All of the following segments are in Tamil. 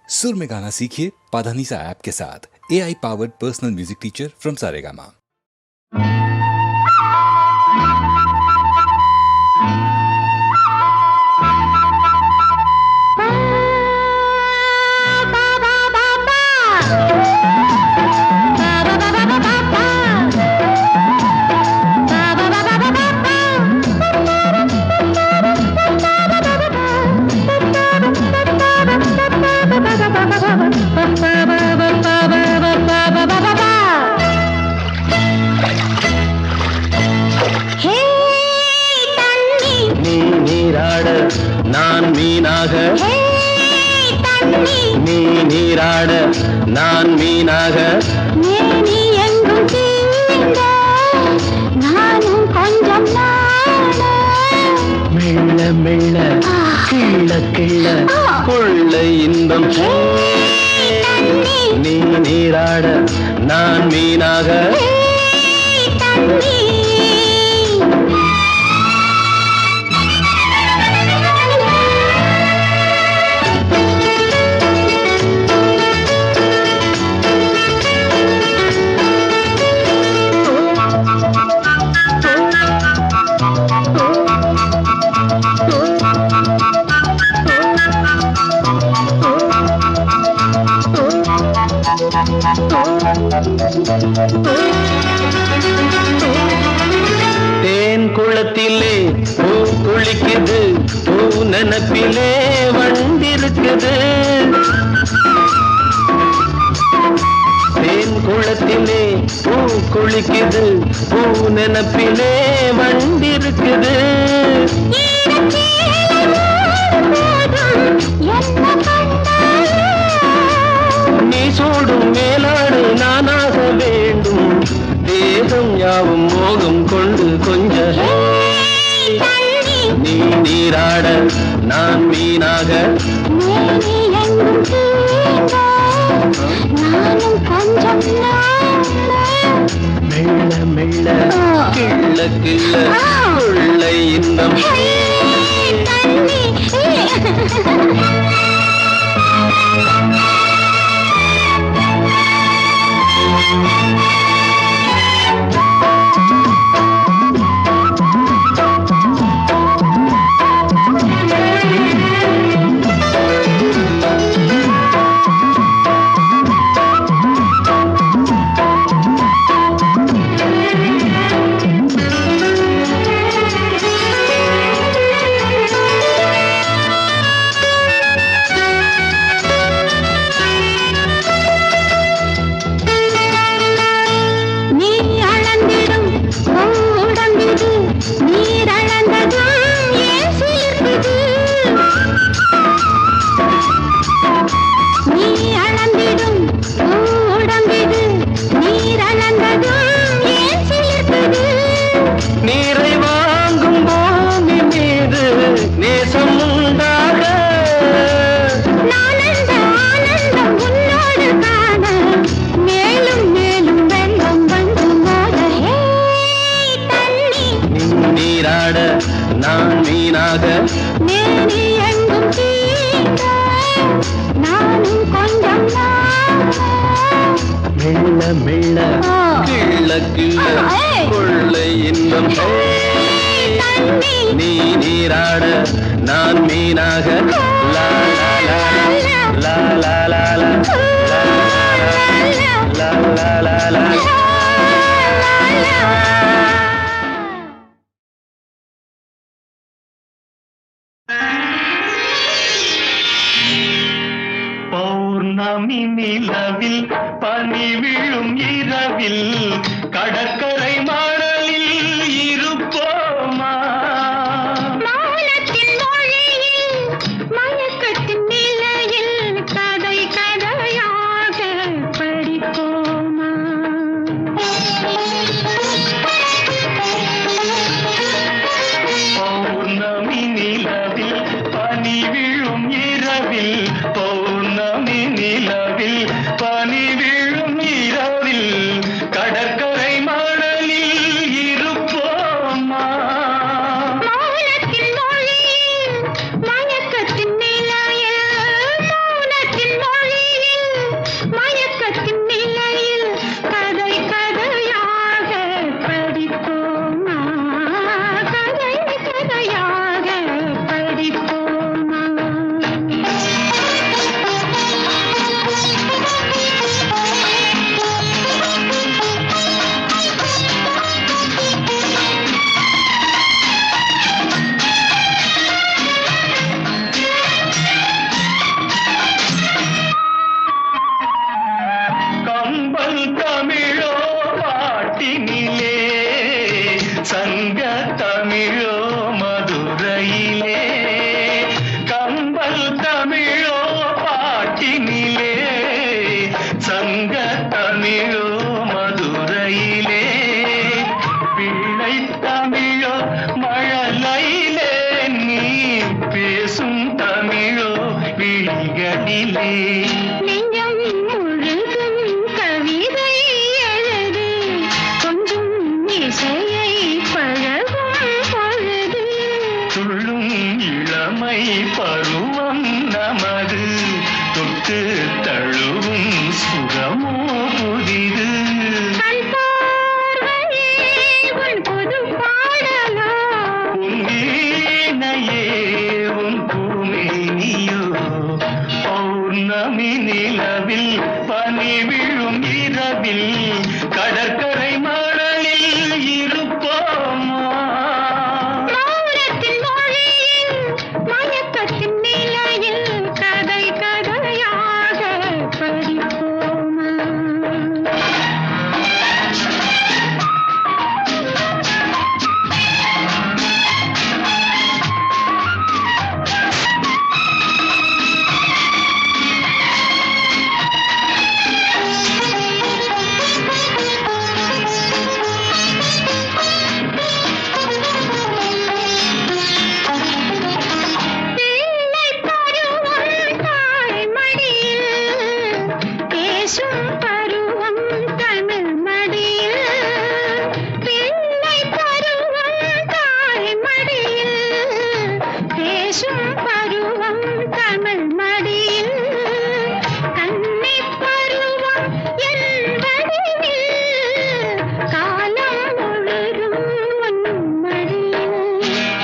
सुर में गाना सीखिए पाधानीसा ऐप के साथ। AI powered personal music teacher from Saregama. நான் மீனாக நீ நீராட நான் மீனாக நீ எங்கும் தீண்ட நானும் கொஞ்சம் மெல்ல மெல்ல கிள்ள கிள்ள கொள்ள இன்பம் நீ நீராட நான் மீனாக தேன் குளத்திலே பூ குளிக்குது, பூ நனப்பிலே வண்டிருக்குது. தேன் குளத்திலே பூ குளிக்குது, பூ நனப்பிலே வண்டிருக்குது. நீ சூடும் மேலாடு நானாக வேண்டும், தேகம் யாவும் மோகம் கொண்டு கொஞ்ச நீ நீராட நான் மீனாக மெல்ல மெல்ல கிள்ள கிள்ள கொள்ளை இன்பம் நீரை வாங்கும் பூமி மீது நேசம் உண்டாக உன்னோடு காண மேலும் மேலும் வெள்ளம் வந்து மோத நீராட நான் மீனாக நீ எங்கும் தீண்ட நானும் கொஞ்சம் மெல்ல மெல்ல கிள்ள கிள்ள கொள்ளை இன்பம் நீ நீராட நான் மீனாக லா லா லா லா லா லா லா லா லா லா லா. பௌர்ணமி நிலவில் பனி விழும் இரவில் கடற்கரை மணலில் இருப்போமா, மௌனத்தின் மொழியில் மயக்கத்தின் நிலையில் கதை கதையாக படிப்போமா. பௌர்ணமி நிலவில் பனி விழும் இரவில் பௌர்ணமி நிலவில் பனி விழும் இரவில் கடற்கரை மணலில் நாட்டினிலே சங்க தமிழோ மதுரையிலே பிள்ளை தமிழோ மழலையிலே நீ பேசும் தமிழோ விழிகளிலே நெஞ்சம் முழுதும் கவிதை எழுது கொஞ்சம் இசையை பழகும் பொழுது துள்ளும் இளமை பருவம் நமது தொட்டு தழுவும் சுகமோ புதிது கண் பார்வையே உன் புது பாடலோ உன் வீணையே உன் பூமேனியோ பௌர்ணமி நிலவில் பனி விழும் இரவில் கடற்கரை மணலில் இருப்போமா மௌனத்தின் மொழியில் மயக்கத்தின் நிலையில் கதை கதையாக படிப்போமா பிள்ளை பருவம் தாய் மடியில் பேசும் பருவம் தமிழ் மடியில் பிள்ளை பருவம் தாய் மடியில் பேசும் பருவம் தமிழ் மடியில் கன்னி பருவம் என் வடிவில் காலம் முழுதும் உன் மடியில்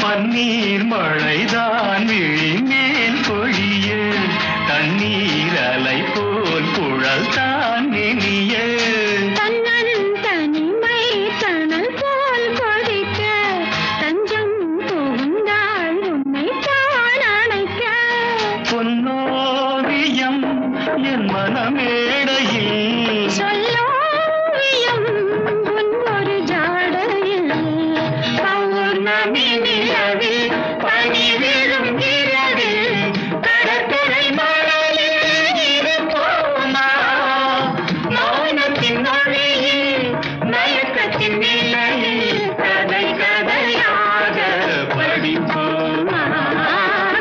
பன்னீர் மழைதான் விழிமேல் பொழிய தண்ணீர் அலை போல் குழல் தான் நெனிய தன்னன் தனிமை தணல் போல் கொதிக்க தஞ்சம் புகுந்தாள் உன்னை தான் அணைக்க பொன்னோவியம் என் மனமேடையில் சொல்லோவியம் உன் ஒரு ஜாடையில் பௌர்ணமி நிலவில் பனி விழும் இரவில் கடற்கரை மணலில் இருப்போமா மௌனத்தின் மொழியில் மயக்கத்தின் நிலையில் கதை கதையாக படிப்போமா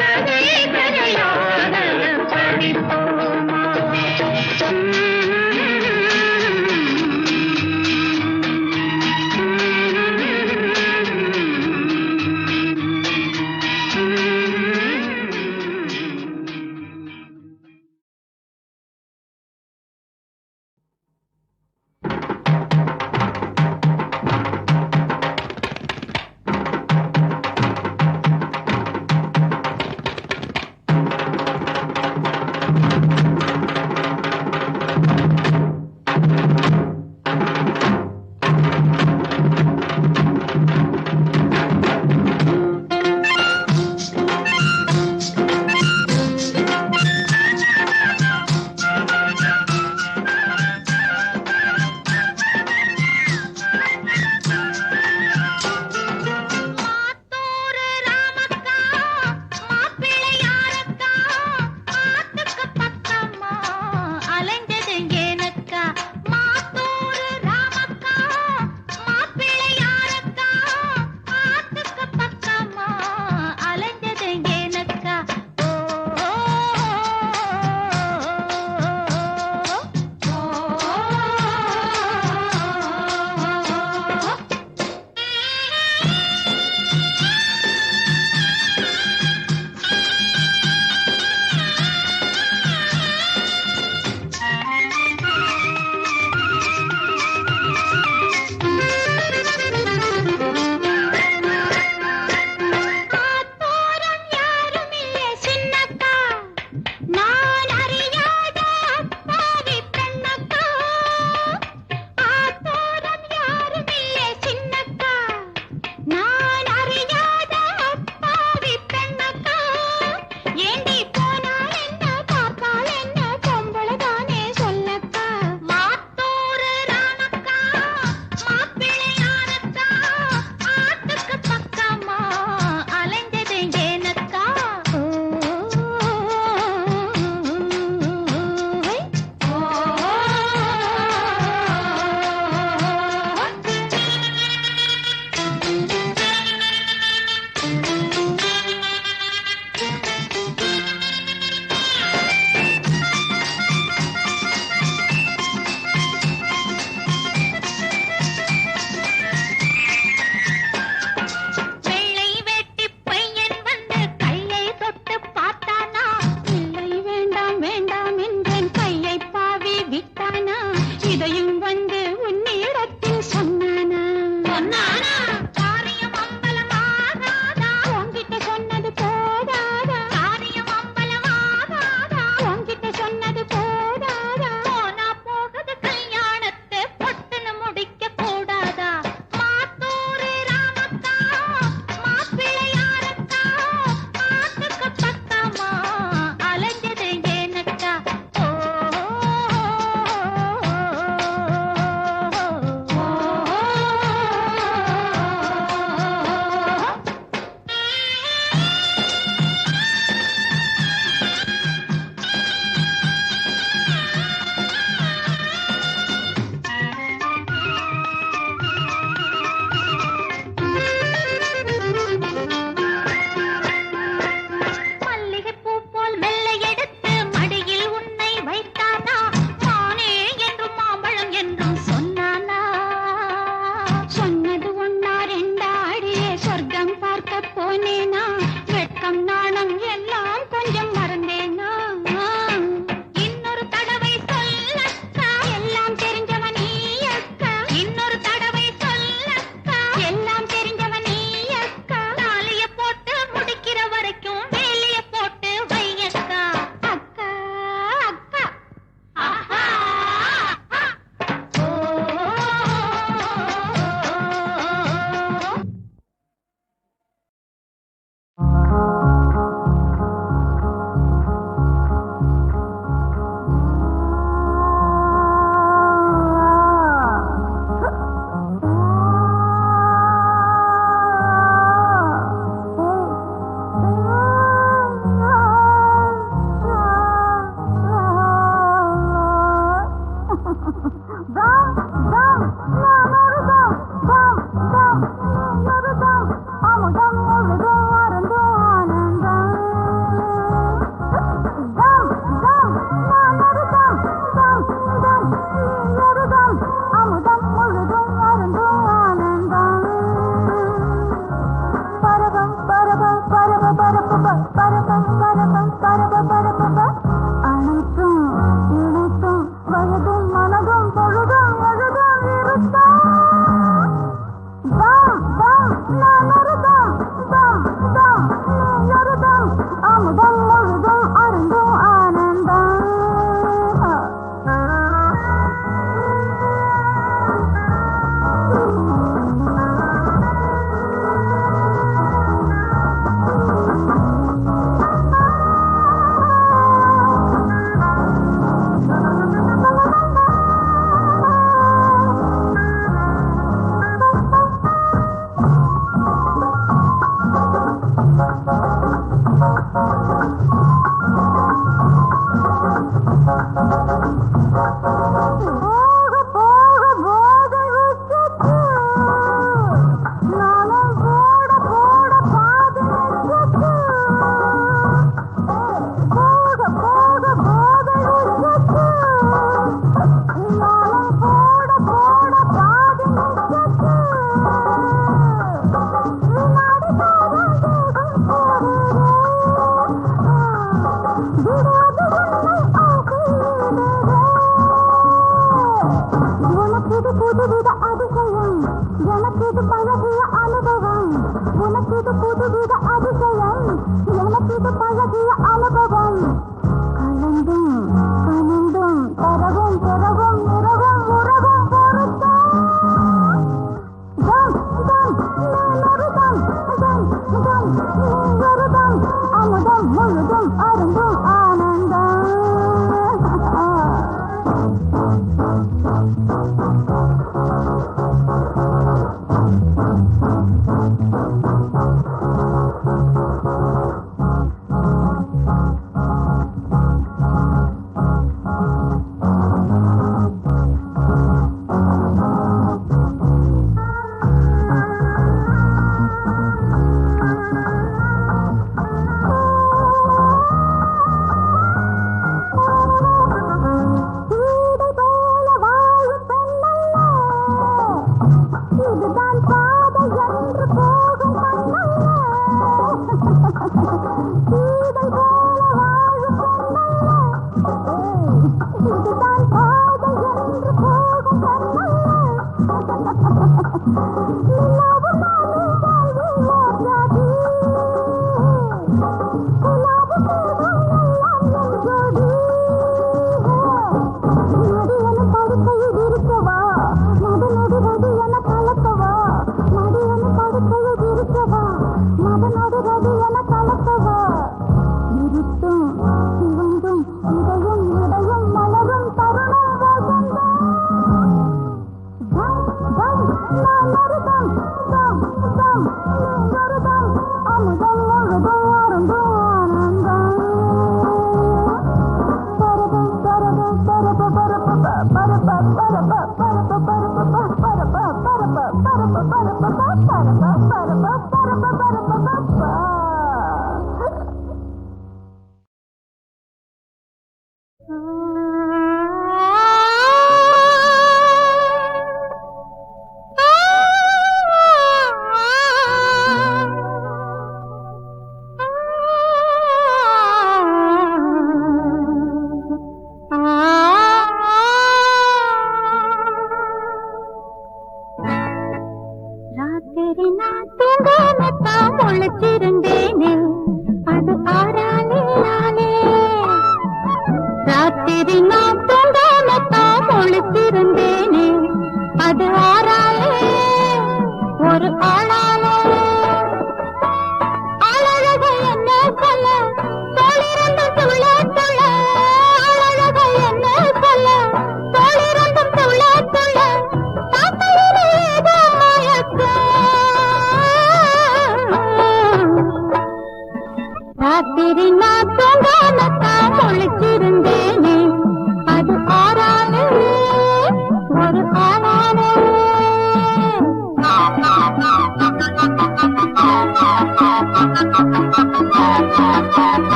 கதை கதையாக படிப்போமா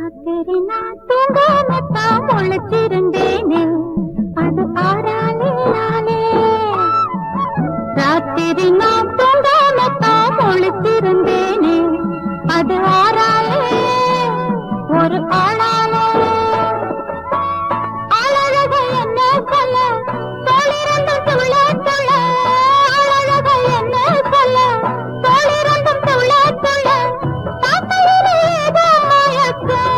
ராத்திரி நான் தூங்காமத்தான் முழிச்சிருந்தேனே, அது ஆறாலே. ராத்திரி நான் தூங்காமத்தான் முழிச்சிருந்தேனே, அது ஆறாலே, ஒரு ஆளாலே. அழக என்ன சொல்ல, தோளிரண்டும் துள்ள துள்ள. அழக என்ன சொல்ல, தோளிரண்டும் துள்ள துள்ள. தாத்தையிலே ஏதோ மயக்கம்.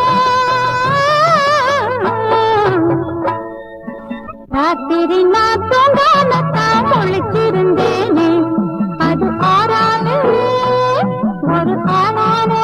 ராத்திரி நான் தூங்காமத்தான் முழிச்சிருந்தேனே, அது ஆறாலே, ஒரு ஆளாலே.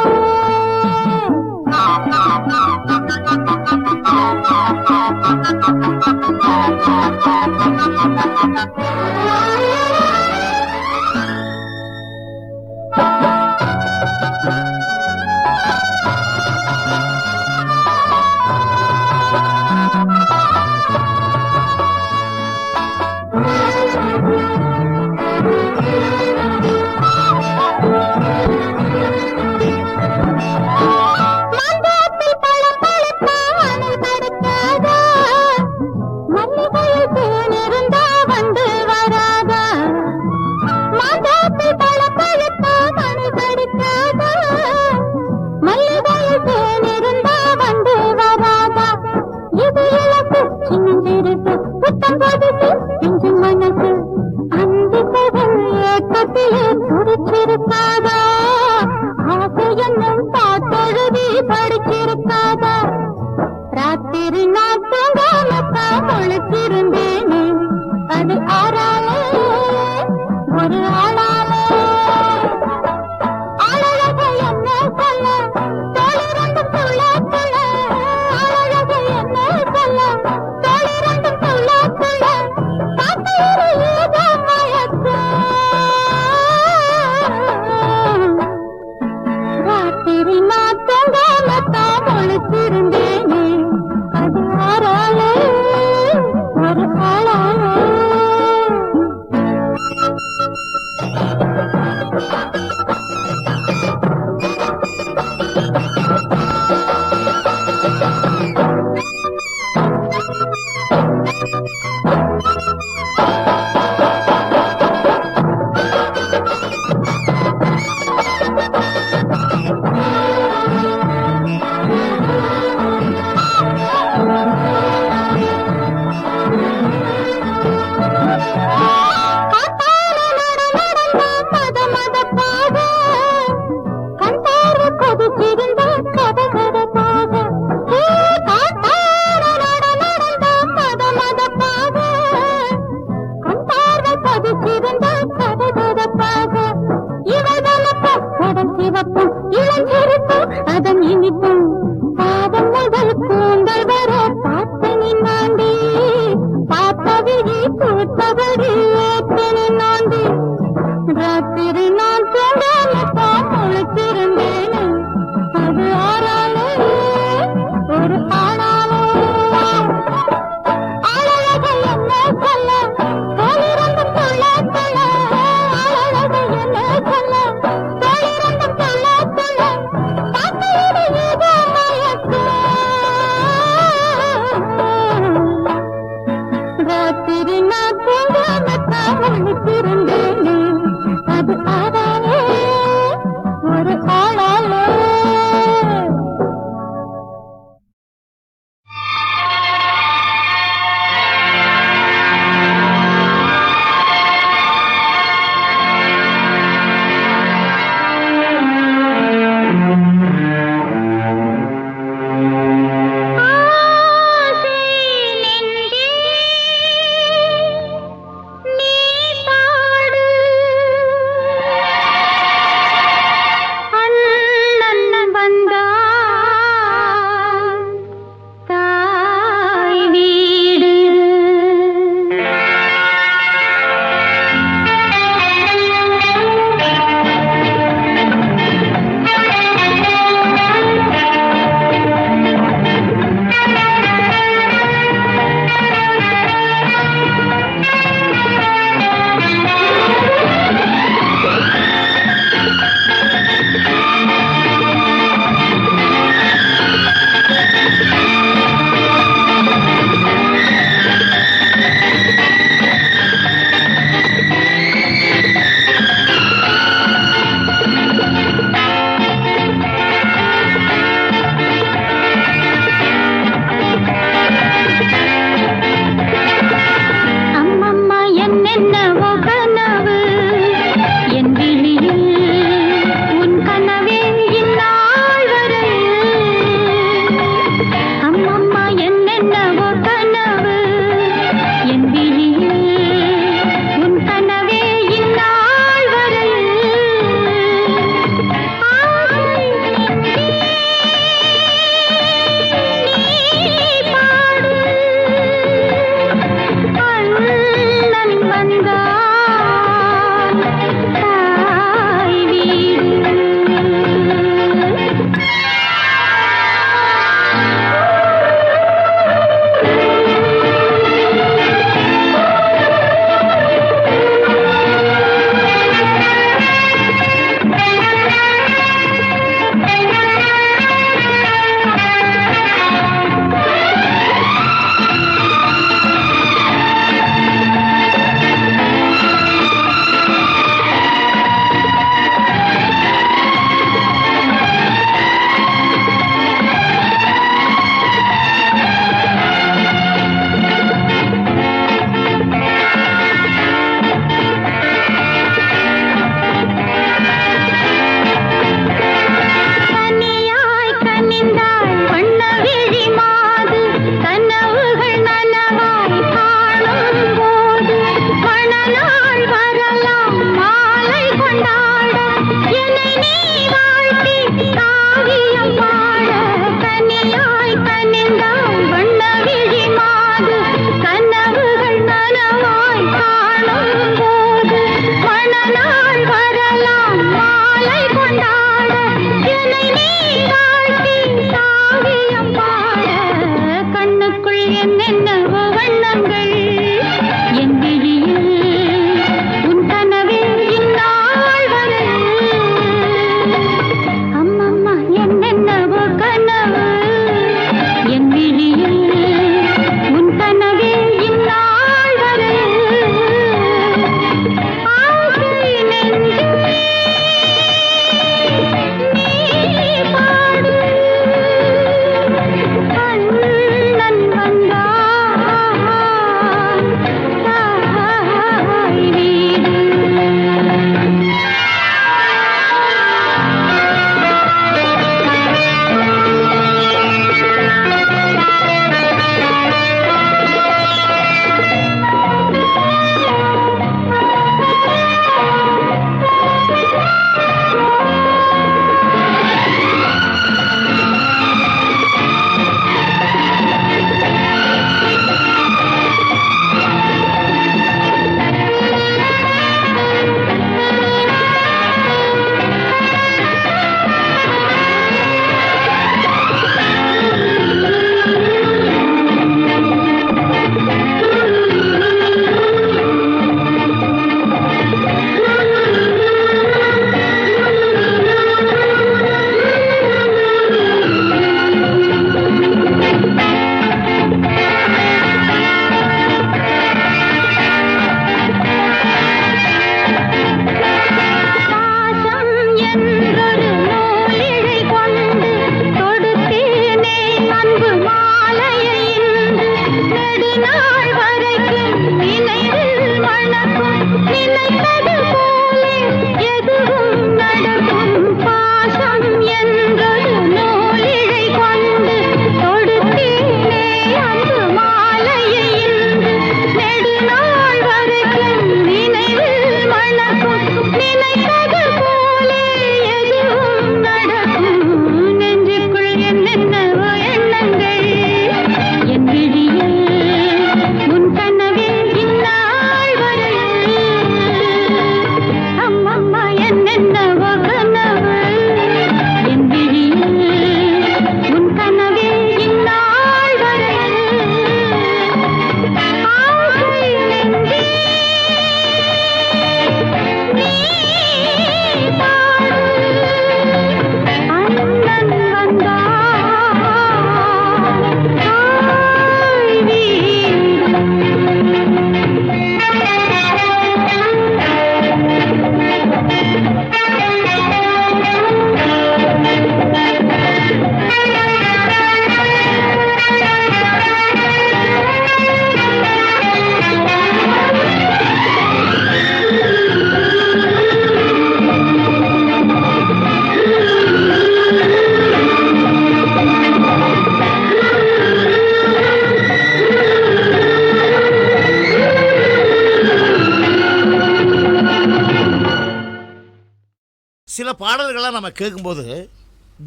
பாடல்கள்லாம் நம்ம கேட்கும்போது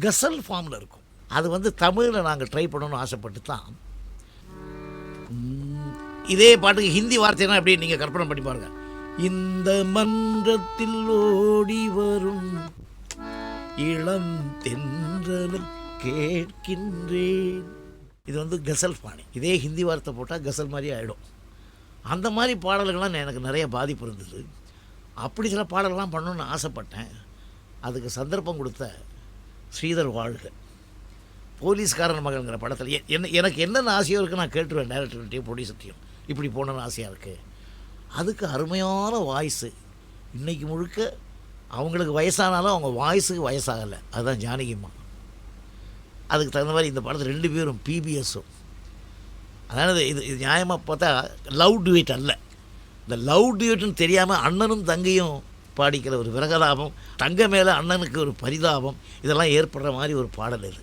கசல் ஃபார்மில் இருக்கும். அது தமிழில் நாங்கள் ட்ரை பண்ணணும்னு ஆசைப்பட்டு தான். இதே பாட்டுக்கு ஹிந்தி வார்த்தைனா எப்படி நீங்கள் கற்பனை பண்ணி பாருங்க. இந்த மன்றத்தில் ஓடி வரும் இளம் தென்றல் கேட்கின்றேன். இது கசல் பாணி. இதே ஹிந்தி வார்த்தை போட்டால் கசல் மாதிரி ஆகிடும். அந்த மாதிரி பாடல்கள்லாம் எனக்கு நிறைய பாதிப்பு இருந்தது. அப்படி சில பாடல்கள்லாம் பண்ணணுன்னு ஆசைப்பட்டேன். அதுக்கு சந்தர்ப்பம் கொடுத்த ஸ்ரீதர் வாழ்க, போலீஸ்காரன் மகன்கிற படத்தில் எனக்கு என்னென்ன ஆசையோ இருக்குது நான் கேட்டுருவேன். டைரக்டர்கிட்டையும் ப்ரொடியூசர்கிட்டையும் இப்படி போகணுன்னு ஆசையாக இருக்குது. அதுக்கு அருமையான வாய்ஸு. இன்றைக்கி முழுக்க அவங்களுக்கு வயசானாலும் அவங்க வாய்ஸுக்கு வயசாகலை. அதுதான் ஜானகிம்மா. அதுக்கு தகுந்த மாதிரி இந்த படத்தில் 2 பேரும் பிபிஎஸும். அதனால் இது நியாயமாக பார்த்தா லவ் டுவேட் அல்ல. இந்த லவ் டுவேட்டுன்னு தெரியாமல் அண்ணனும் தங்கையும் பாடிக்கிற ஒரு விரகதாபம், தங்க மேலே அண்ணனுக்கு ஒரு பரிதாபம், இதெல்லாம் ஏற்படுற மாதிரி ஒரு பாடல் இது.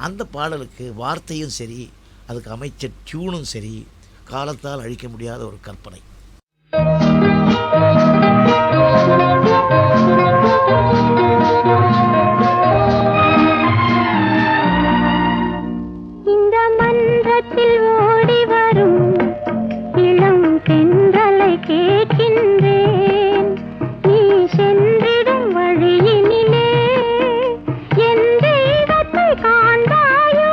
அந்த பாடலுக்கு வார்த்தையும் சரி, அதுக்கு அமைச்ச டியூனும் சரி, காலத்தால் அழிக்க முடியாத ஒரு கற்பனை. இந்த மன்றத்தில் ஓடி வரும் இளம் தென்றலை கேட்கின்றேன். நீ சென்றிடும் வழியினிலே என் தெய்வத்தை காண்பாயோ.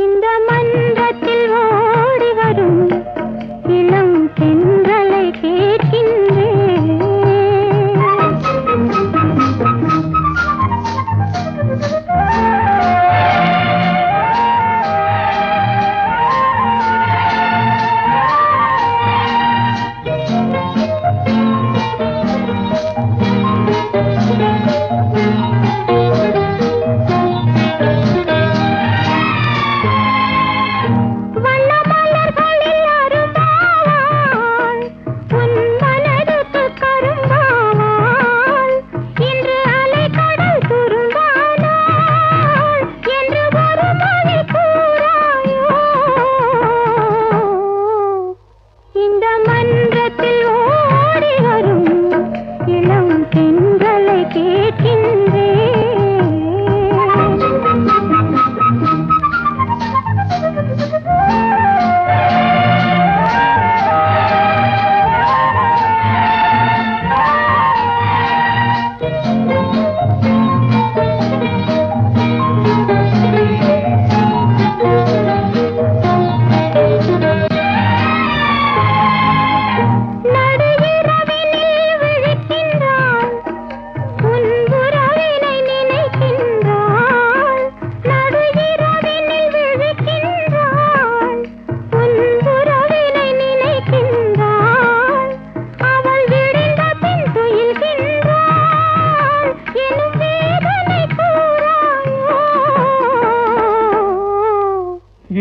இந்த மன்றத்தில் ஓடி வரும் இளம் தென்றலை கேட்கின்றேன்.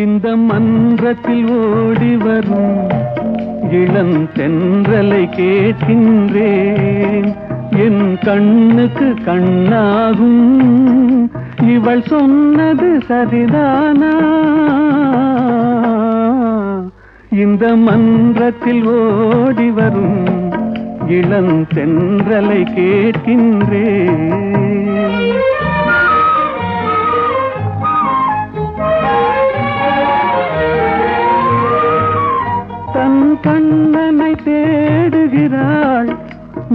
இந்த மன்றத்தில் ஓடி வரும் இளம் தென்றலை கேட்கின்றேன். என் கண்ணுக்கு கண்ணாகும் இவள் சொன்னது சரிதானா? இந்த மன்றத்தில் ஓடி வரும் இளம் தென்றலை கேட்கின்றேன். கண்ணனை தேடுகிறாள்,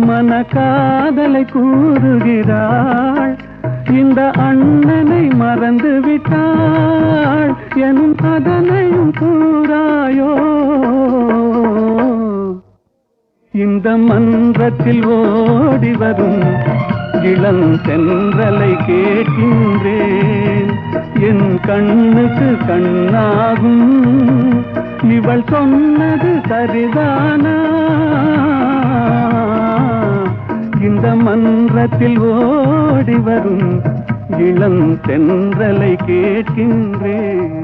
மனக்காதலை கூறுகிறாள். இந்த அண்ணனை மறந்து விட்டாள் எனும் அதனையும் கூறாயோ. இந்த மன்றத்தில் ஓடி வரும் இளம் தென்றலை கேட்கின்றேன். என் கண்ணுக்கு கண்ணாகும் இவள் சொன்னது சரிதானா? இந்த மன்றத்தில் ஓடி வரும் இளம் தென்றலை கேட்கின்றேன்.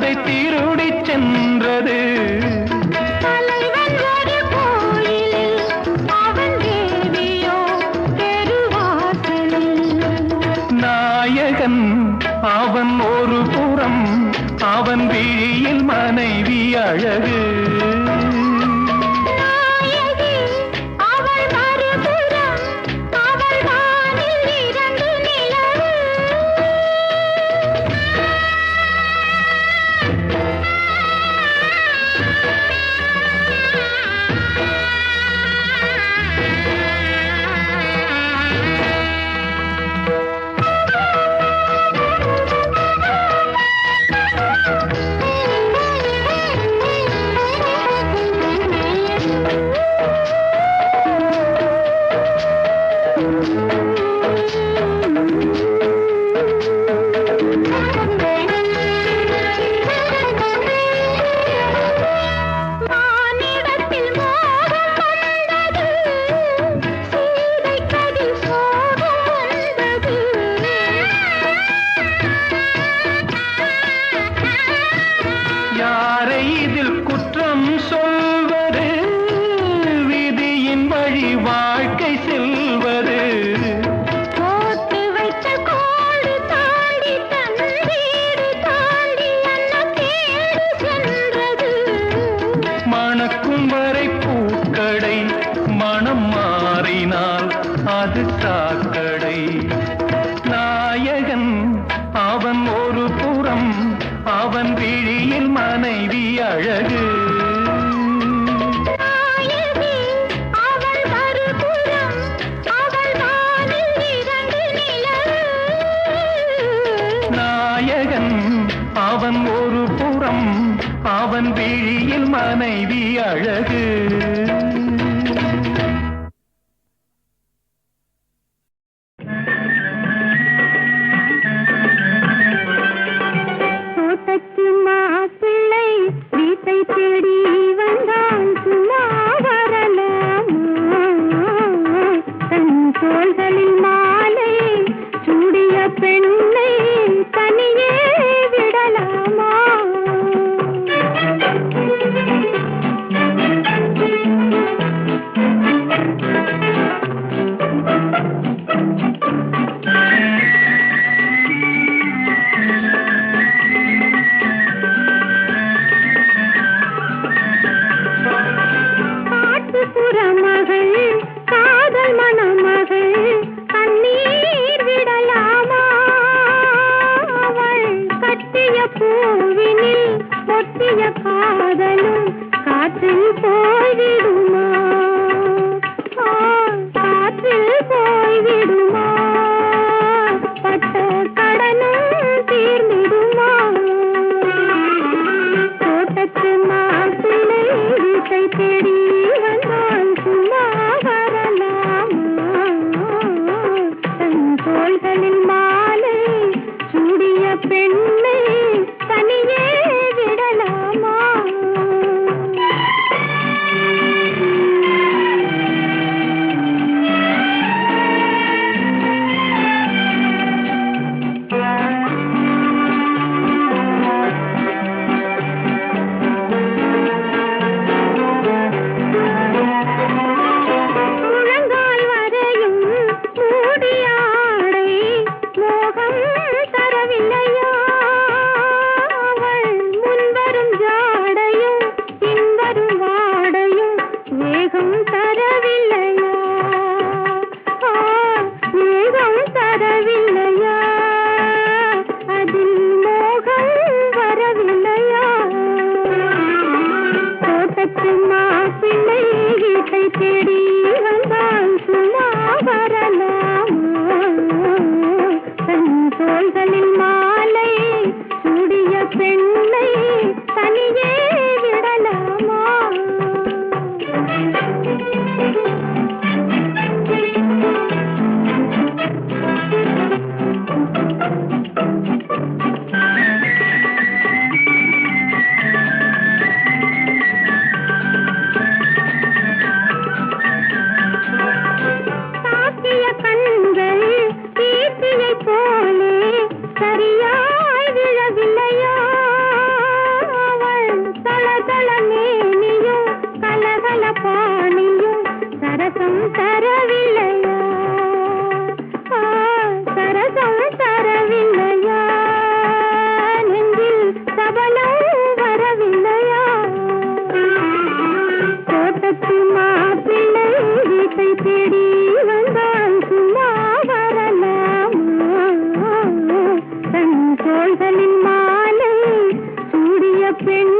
அதை திருடிச் சென்றது. தலைவன் ஒரு கோயிலில் அவன் தேவியோ தெருவாசலில். நாயகன் அவன் ஒரு புறம், அவன் விழியில் மனைவி அழகு. நாயகி அவள் மறுபுறம், அவள் வானில் இரண்டு நிலவு. மானிடத்தில் மோகம் வந்தது, சீதை கதில் சோகம் வந்தது. யாரை இதில் குற்றம் சொல்வது, விதியின் வழி வாழ்க்கை செல்வது. போட்டு வைத்த கோடு தாண்டி தன் வீடு தாண்டி அன்ன தேடி சென்றது. மணக்கும் வரை பூக்கடை, மனம் மாறினால் அது சாக்கடை. நாயகன் அவன் ஒரு புறம், அவன் விழியில் மனைவி அழகு. நாயகி அவள் மறுபுறம், அவள் வானில் இரண்டு நிலவு. நாயகன் அவன் ஒரு புறம், அவன் விழியில் மனைவி அழகு. தோட்டத்து மாப்பிள்ளை வீட்டை தேடி வந்தான், சும்மா வரலாமா? தன் தோள்களில் மாலை சூடிய பெண்ணை தனியே விடலாமா? காட்டுப்புற மகள், காதல் மணமகள், கண்ணீர் விடலாமா? அவள் கட்டிய பூவினில் ஒட்டிய காதலும் காற்றில் போய்விடுமா? காற்றில் போய்விடுமா? பட்ட கடனும் தீர்ந்திடுமா? தோட்டத்து மாப்பிள்ளை வீட்டை தேடி வந்தான், சும்மா வரலாமா? தன் தோள்களில் மாலை சூடிய பெண்ணை தனியே விடலாமா? சரசம் தரவில்லையா சரசம் தரவில்லையா நெஞ்சில் சபலம் வரவில்லையா தோட்டத்து மாப்பிள்ளை வீட்டை தேடி வந்தால் சும்மா வரலாமா தன் தோள்களின் மாலை சூடிய பெண்